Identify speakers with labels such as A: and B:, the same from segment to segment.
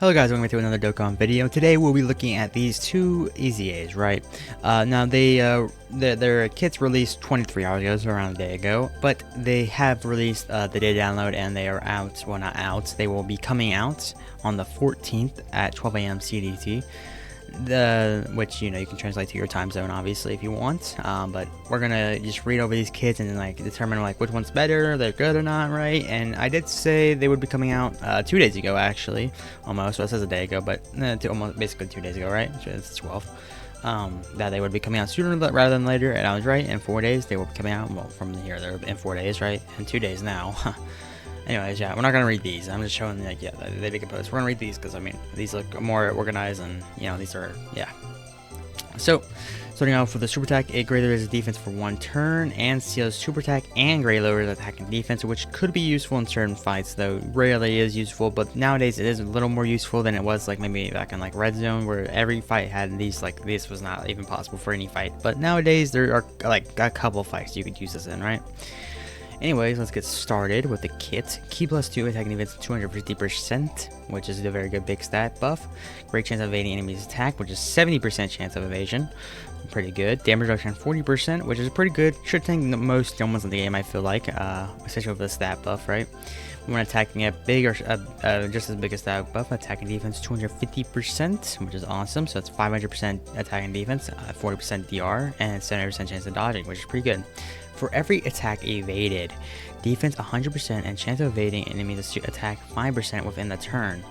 A: Hello guys, welcome to another Dokkan video. Today we'll be looking at these two EZAs, right? Now their kits released 23 hours ago, so around a day ago, but they have released the day download and they are out, well not out, they will be coming out on the 14th at 12 AM CDT. Which you can translate to your time zone obviously if you want, but we're gonna just read over these kits and then like determine like which one's better, they're good or not, right? And I did say they would be coming out 2 days ago actually, almost. Well, it says a day ago, but almost basically 2 days ago, right? So it's 12. That they would be coming out sooner rather than later, and I was right. In 4 days they will be coming out. Well, from here they're in 4 days, right? In 2 days now. Anyways, yeah, we're not gonna read these. I'm just showing like, yeah, they make a post. We're gonna read these because I mean these look more organized and these are, yeah. So starting off with the super attack, it greatly raises defense for 1 turn and steals super attack and greatly lowers attack and defense, which could be useful in certain fights, though rarely is useful. But nowadays it is a little more useful than it was like maybe back in like Red Zone, where every fight had these. Like this was not even possible for any fight, but nowadays there are like a couple fights you could use this in, right? Anyways, let's get started with the kit. Key +2 attack and defense 250%, which is a very good big stat buff. Great chance of evading enemies' attack, which is 70% chance of evasion. Pretty good. Damage reduction 40%, which is pretty good. Should tank most almost in the game, I feel like, especially with the stat buff, right? When attacking a big or just as big a stat buff, attack and defense 250%, which is awesome. So it's 500% attack and defense, 40% DR, and 70% chance of dodging, which is pretty good. For every attack evaded, defense 100% and chance of evading enemies attack 5% within the turn.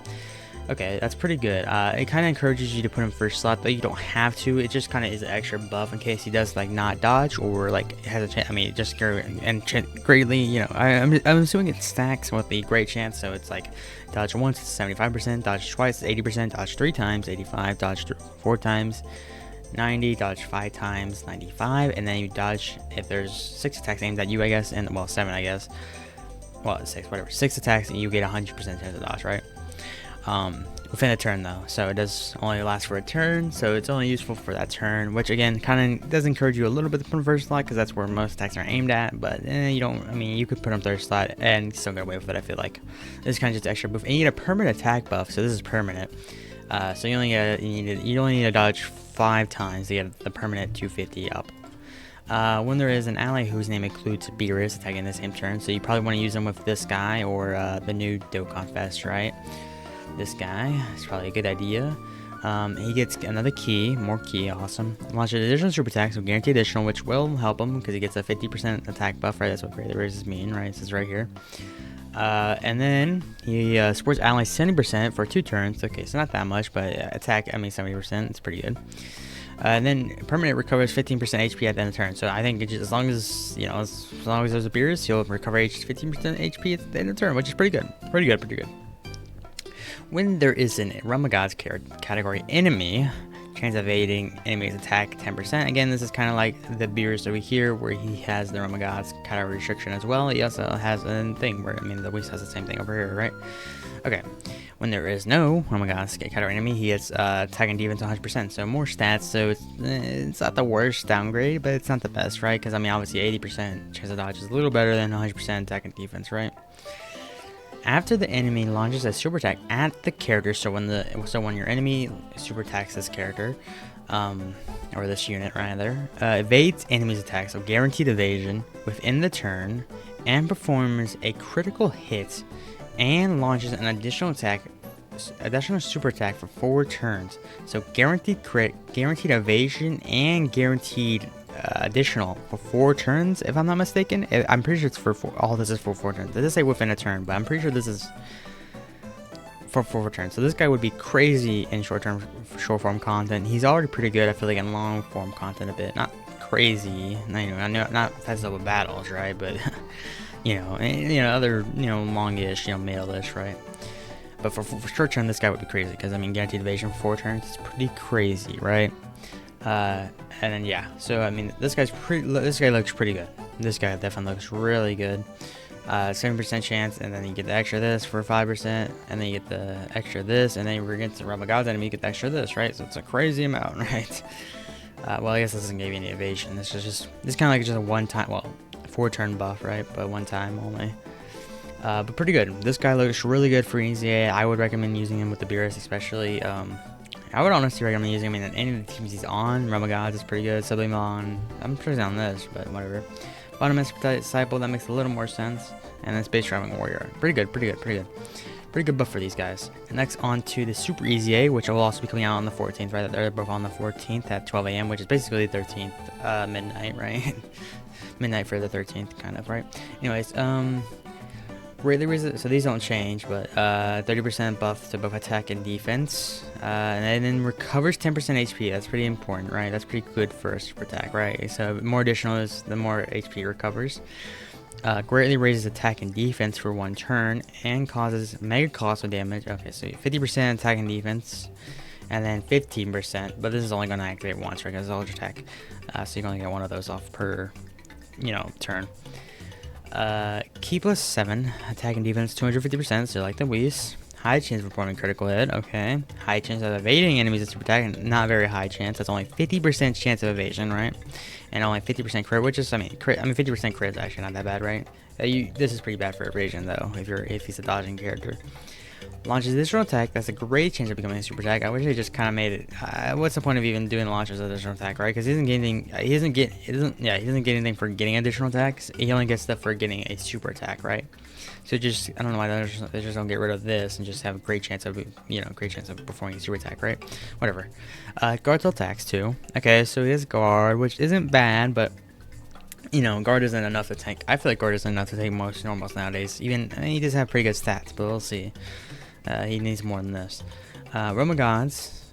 A: Okay, that's pretty good. It kind of encourages you to put him first slot, though you don't have to. It just kind of is an extra buff in case he does like not dodge or like has a chance. I mean, just greatly, I'm assuming it stacks with the great chance. So it's like dodge once, it's 75%, dodge twice, 80%, dodge 3 times, 85, dodge 4 times, 90, dodge 5 times, 95, and then you dodge if there's 6 attacks aimed at you, I guess, and well 7 I guess, well 6, whatever, 6 attacks and you get 100% chance of dodge, right? Within a turn though, so it does only last for a turn, so it's only useful for that turn, which again kind of does encourage you a little bit to put him first slot because that's where most attacks are aimed at. But you don't, I mean, you could put him third slot and still get away with it. I feel like this is kind of just extra buff, and you get a permanent attack buff, so this is permanent. So you only need to dodge 5 times to get the permanent 250 up. When there is an ally whose name includes Beerus attacking the same turn, so you probably want to use them with this guy or the new Dokkan Fest, right? This guy is probably a good idea. He gets another key, more key, awesome. Launches additional super attacks, so guarantee additional, which will help him because he gets a 50% attack buff, right? That's what greatly raises mean, right? It says right here. And then he supports allies 70% for 2 turns. Okay, so not that much, but attack, I mean 70%, it's pretty good. And then permanent recovers 15% HP at the end of the turn. So I think it's just, as long as as long as there's a Beerus, he'll recover 15% HP at the end of the turn, which is pretty good. Pretty good. When there is an Realm of Gods category enemy, chance of evading enemies attack 10%. Again, this is kind of like the Beerus over here, where he has the Realm of Gods category restriction as well. He also has a thing where, I mean, the Whis has the same thing over here, right? Okay. When there is no Realm of Gods category enemy, he gets attack and defense 100%. So more stats. So it's not the worst downgrade, but it's not the best, right? Because I mean, obviously 80% chance of dodge is a little better than 100% attack and defense, right? After the enemy launches a super attack at the character, so when your enemy super attacks this character, or this unit rather, evades enemies' attacks, so guaranteed evasion within the turn, and performs a critical hit, and launches an additional super attack for 4 turns. So guaranteed crit, guaranteed evasion, and guaranteed additional for 4 turns, if I'm not mistaken. I'm pretty sure it's for 4. All this is for 4 turns. It does say within a turn, but I'm pretty sure this is for 4 turns. So this guy would be crazy in short form content. He's already pretty good, I feel like, in long form content a bit. Not crazy, not fast up with battles, right? But other longish, mailish, right? But for short term, this guy would be crazy because I mean, guaranteed evasion for 4 turns is pretty crazy, right? And then yeah, so I mean, this guy looks pretty good. This guy definitely looks really good. 7% chance, and then you get the extra this for 5%, and then you get the extra this, and then you're against the Realm of Gods enemy, you get the extra this, right? So it's a crazy amount, right? Well, I guess this doesn't give you any evasion. This is kind of like just a 1-time, well, 4-turn buff, right? But 1 time only. But pretty good. This guy looks really good for EZA. I would recommend using him with the Beerus, especially. I would honestly recommend using him in any of the teams he's on. Realm of Gods is pretty good. Subliman, I'm sure he's on this, but whatever. Bottom Disciple, that makes a little more sense. And then Space Traveling Warrior. Pretty good. Pretty good buff for these guys. And next on to the Super EZA, which will also be coming out on the 14th, right? They're both on the 14th at 12 a.m., which is basically the 13th, midnight, right? Midnight for the 13th, kind of, right? Anyways, so these don't change, but 30% buff to both attack and defense, and then recovers 10% HP. That's pretty important, right? That's pretty good for a super attack, right? So more additional is the more HP recovers. Greatly raises attack and defense for 1 turn and causes mega colossal damage. Okay, so 50% attack and defense, and then 15%. But this is only going to activate once, right? Because it's ultra attack, so you can only get 1 of those off per, turn. Key plus 7, attack and defense 250%, so like the Whis. High chance of performing critical hit, okay. High chance of evading enemies with super attack, not very high chance. That's only 50% chance of evasion, right? And only 50% crit, which is, 50% crit is actually not that bad, right? This is pretty bad for evasion though, if he's a dodging character. Launches additional attack. That's a great chance of becoming a super attack. I wish they just kind of made it. What's the point of even doing launches of additional attack, right? Because he doesn't get anything for getting additional attacks. He only gets stuff for getting a super attack, right? So just, I don't know why they just don't get rid of this and just have a great chance of performing a super attack, right? Whatever. Guard still attacks too. Okay, so he has guard, which isn't bad, but guard isn't enough to tank. I feel like guard isn't enough to take most normals nowadays. He does have pretty good stats, but we'll see. He needs more than this. Realm of Gods,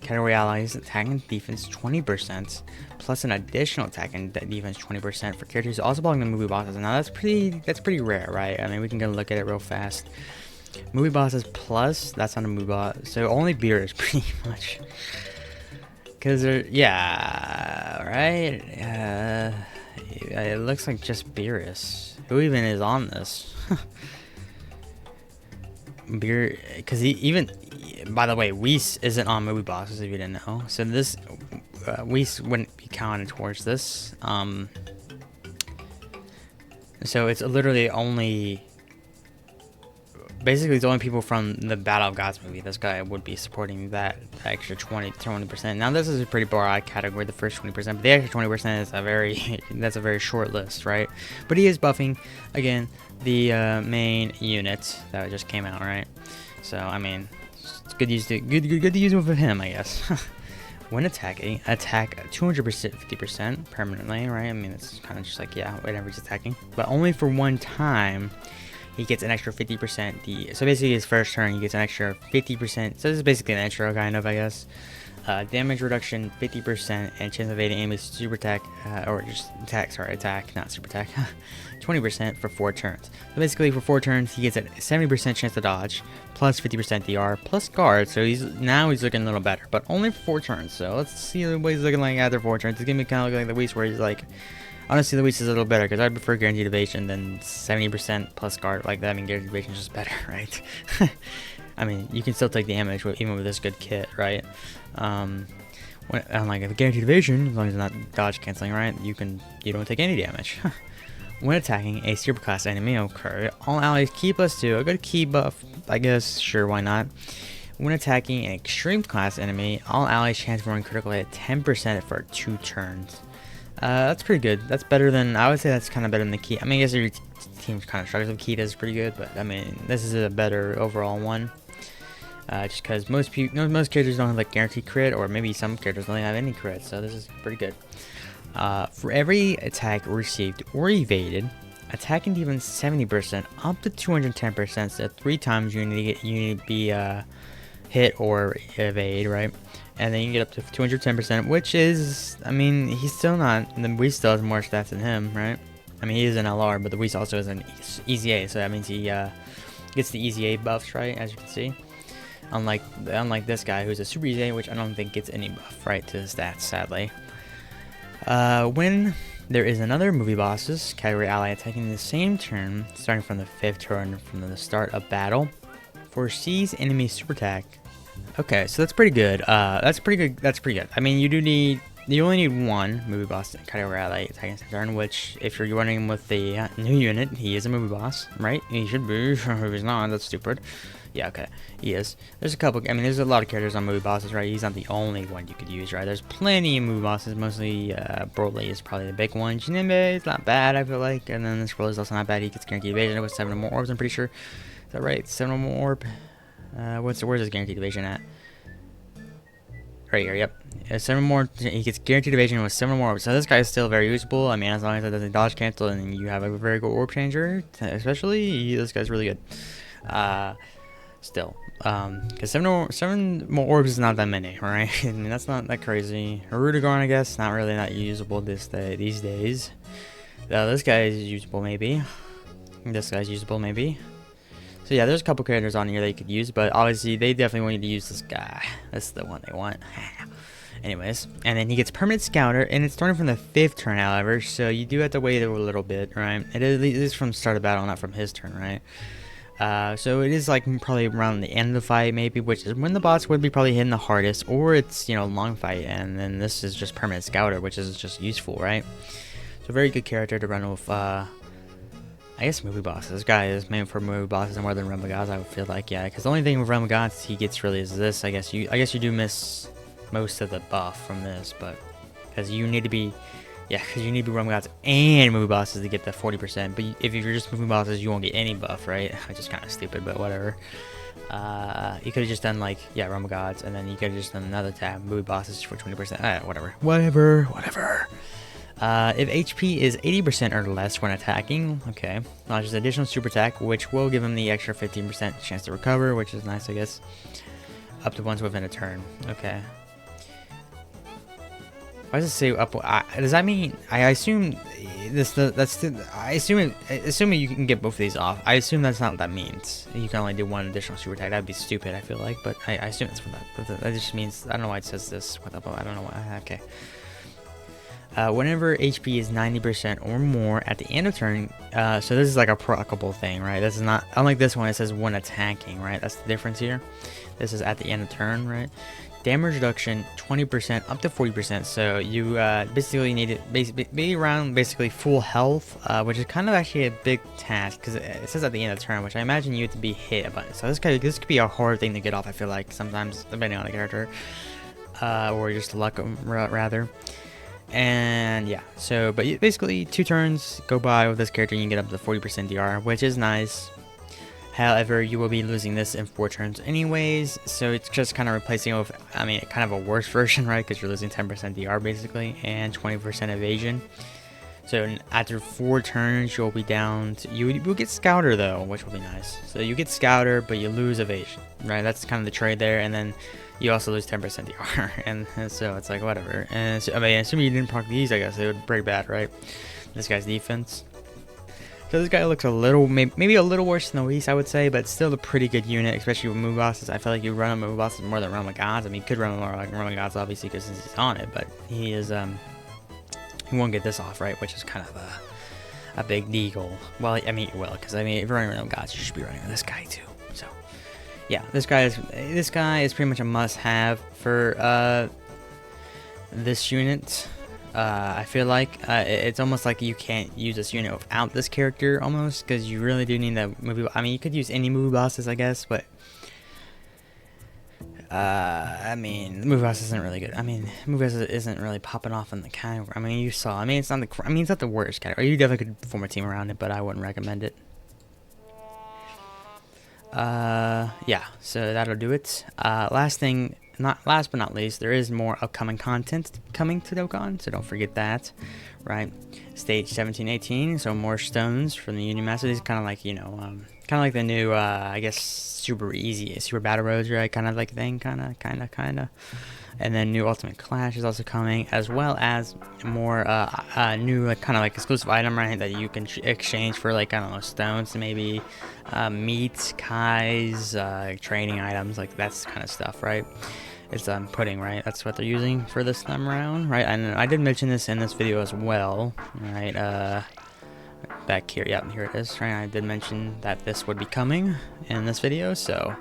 A: category allies, attack and defense 20%, plus an additional attack and defense 20% for characters also belong to movie bosses. Now that's pretty rare, right? I mean, we can go look at it real fast. Movie bosses plus, that's on a movie boss, so only beer is pretty much. Cause right? It looks like just Beerus. Who even is on this? Because by the way, Whis isn't on movie bosses if you didn't know. So this Whis wouldn't be counted towards this. So it's literally basically it's only people from the Battle of Gods movie. This guy would be supporting that extra 20%. Now this is a pretty broad category, the first 20%, but the extra 20% is that's a very short list, right? But he is buffing again the main unit that just came out, right? So I mean, it's good to use with him, I guess. When attacking, attack 200%, 50% permanently, right? I mean, it's kind of just like, yeah, whenever he's attacking, but only for 1 time. He gets an extra 50%. So basically, his first turn, he gets an extra 50%. So this is basically an intro, kind of, I guess. Damage reduction 50%, and chance of evading enemies super attack, or just attack, not super attack, 20% for 4 turns. So basically, for 4 turns, he gets a 70% chance to dodge, plus 50% DR, plus guard. So he's looking a little better, but only for 4 turns. So let's see what he's looking like after 4 turns. It's gonna be kind of like the Whis, where he's like. Honestly, the Whis is a little better because I prefer guaranteed evasion than 70% plus guard like that. I mean, guaranteed evasion is just better, right? I mean, you can still take damage even with this good kit, right? Unlike the guaranteed evasion, as long as it's not dodge canceling, right? You don't take any damage. When attacking a super class enemy, okay, all allies key +2, a good key buff, I guess. Sure, why not? When attacking an extreme class enemy, all allies chance for one critical hit 10% for 2 turns. That's pretty good. That's better than, I would say that's kind of better than the key. I mean, I guess every team's kind of struggles with key does pretty good, but I mean, this is a better overall one. Just because most characters don't have like guaranteed crit, or maybe some characters don't have any crit, so this is pretty good. For every attack received or evaded, attack and defense 70%, up to 210%, so 3 times you need to be hit or evade, right? And then you can get up to 210%, which is, I mean, he's still not, the Whis still has more stats than him, right? I mean, he is an LR, but the Whis also is an EZA, so that means he gets the EZA buffs, right, as you can see. Unlike this guy, who's a Super EZA, which I don't think gets any buff, right, to his stats, sadly. When there is another movie bosses, category ally attacking the same turn, starting from the 5th turn from the start of battle, foresees enemy super attack. Okay, so that's pretty good. That's pretty good. I mean, you do need you only need one movie boss to kind of rally attacking turn, which if you're running with the new unit, he is a movie boss, right? He should be. If he's not, that's stupid. Yeah, okay, he is. There's a couple, I mean, there's a lot of characters on movie bosses, right? He's not the only one you could use, right? There's plenty of movie bosses, mostly Broly is probably the big one. Jinbe is not bad, I feel like, and then this Broly is also not bad. He gets guaranteed evasion with 7 or more orbs, I'm pretty sure. Is that right? 7 or more orb? Where's his guaranteed evasion at? Right here, yep. 7 more, he gets guaranteed evasion with 7 more orbs. So this guy is still very usable. I mean, as long as it doesn't dodge cancel and you have a very good orb changer, especially, this guy's really good. Still, because 7 more orbs is not that many, right? I mean, that's not that crazy. Rudigarn, I guess, not really that usable these days. This guy is usable, maybe. This guy's usable, maybe. So yeah, there's a couple characters on here that you could use, but obviously they definitely want you to use this guy. That's the one they want. Anyways, and then he gets permanent scouter, and it's starting from the 5th turn, however, so you do have to wait a little bit, right? It is from the start of battle, not from his turn, right? So it is like probably around the end of the fight, maybe, which is when the boss would be probably hitting the hardest, or it's, you know, long fight, and then this is just permanent scouter, which is just useful, right? So very good character to run with, I guess movie bosses. This guy is made for movie bosses more than Realm of Gods, I would feel like, yeah, because the only thing with Realm of Gods he gets really is this. I guess you do miss most of the buff from this, but because you need to be, yeah, because you need to be Realm of Gods and movie bosses to get the 40%. But if you're just movie bosses, you won't get any buff, right? Which is kind of stupid, but whatever. You could have just done like, yeah, Realm of Gods, and then you could have just done another tab, movie bosses for 20%. Whatever. If HP is 80% or less when attacking, okay, launches additional super attack, which will give him the extra 15% chance to recover, which is nice, I guess. Up to once within a turn. Okay. Why does it say up? Does that mean? I assume assuming you can get both of these off. I assume that's not what that means. You can only do one additional super attack. That'd be stupid, I feel like, but I assume that's what that just means. I don't know why it says this. I don't know why. Okay. Whenever HP is 90% or more at the end of turn, so this is like a proccable thing, right? This is not, unlike this one, it says when attacking, right? That's the difference here. This is at the end of turn, right? Damage reduction 20% up to 40%. So you basically need to be around basically full health, which is kind of actually a big task because it says at the end of turn, which I imagine you have to be hit a bunch. So this could be a hard thing to get off. I feel like sometimes depending on the character, or just luck rather. And yeah, so but basically 2 turns go by with this character and you get up to 40% DR, which is nice. However, you will be losing this in 4 turns anyways, so it's just kind of replacing it with, I mean, kind of a worse version, right? Because you're losing 10% DR basically and 20% evasion. So after 4 turns, you'll be down to, you will get Scouter though, which will be nice. So you get Scouter, but you lose evasion, right? That's kind of the trade there, and then you also lose 10% DR, and so it's like whatever. And so, I mean, assuming you didn't proc these, I guess it would break bad, right? This guy's defense. So this guy looks a little, maybe a little worse than the Whis, I would say, but still a pretty good unit, especially with move bosses. I feel like you run on move bosses more than Realm of Gods. I mean, you could run more like Realm of Gods, obviously, because he's on it, but he is, he won't get this off, right? Which is kind of a big deal. Well, I mean, because I mean, if you're running Realm of Gods, you should be running with this guy too. So, yeah, this guy is pretty much a must-have for this unit. I feel like it's almost like you can't use this unit without this character almost, because you really do need that movie. I mean, you could use any movie bosses, I guess, but I mean, the movie boss isn't really good. I mean, movie boss isn't really popping off in the category. I mean, you saw. I mean, it's not the worst category. You definitely could form a team around it, but I wouldn't recommend it. Yeah, so that'll do it. Last but not least, there is more upcoming content coming to Dokkan, so don't forget that, right? Stage 17, 18, so more stones from the Union Master. These kind of like, you know, kind of like the new, I guess, super battle roads, right? Kind of like thing, kind of. And then new Ultimate Clash is also coming, as well as more new kind of like exclusive item, right, that you can exchange for, like, I don't know, stones, maybe meat, Kai's, training items, like that's kind of stuff, right? It's pudding, right? That's what they're using for this time around, right? And I did mention this in this video as well, right? Back here, yeah, here it is, right? I did mention that this would be coming in this video, so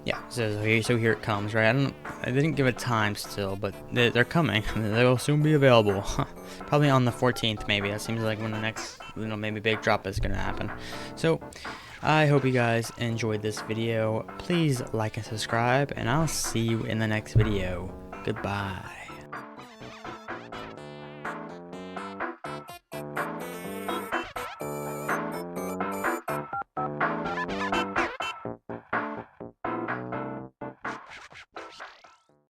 B: Yeah, so here it comes, right? I didn't give a time still, but they're coming. They'll soon be available. Probably on the 14th, maybe. That seems like when the next, maybe big drop is gonna happen. So, I hope you guys enjoyed this video. Please like and subscribe, and I'll see you in the next video. Goodbye.